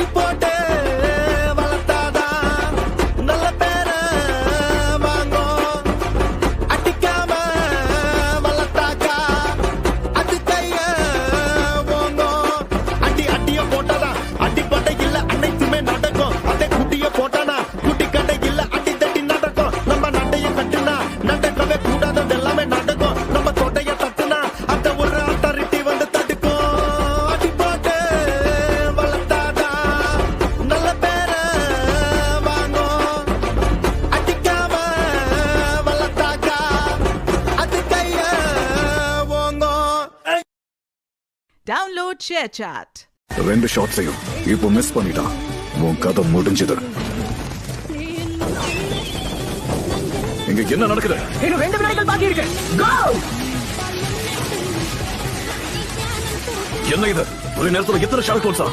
அடி போட்டு வளர்த்தாதான் நல்ல பேரை வாங்கும். அடிக்காம வளர்த்தாக்கா அது கைய ஓங்கும். அடிய போட்டாதான் அடி போட்ட இல்ல அனைத்துமே நடக்கும். அதே குட்டிய போட்டானா குட்டி கடை இல்ல அடி தட்டி நடக்கும். நம்ம நடைய கட்டுனா நடக்கவே கூடாதது எல்லாமே நடக்கும். நம்ம தொடைய தட்டுனா அந்த ஒரு அத்தாரிட்டி வந்து தடுக்கும். அடி போட்டு வளர்த்தாதான் நல்ல பேரை வாங்கும். அடிக்காம வளர்த்தாக்கா அது கைய ஓங்கும். Download ShareChat. 2 ஷாட்ஸையும் இப்போ மிஸ் பண்ணிட்டான். உன் கதை முடிஞ்சது. இங்க என்ன நடக்குது? இன்னும் 2 வினாடிகள் பாக்கி இருக்கு. Go! என்ன இது? ஒரு நேரத்துல எத்தனை ஷாட் கோல்ஸா?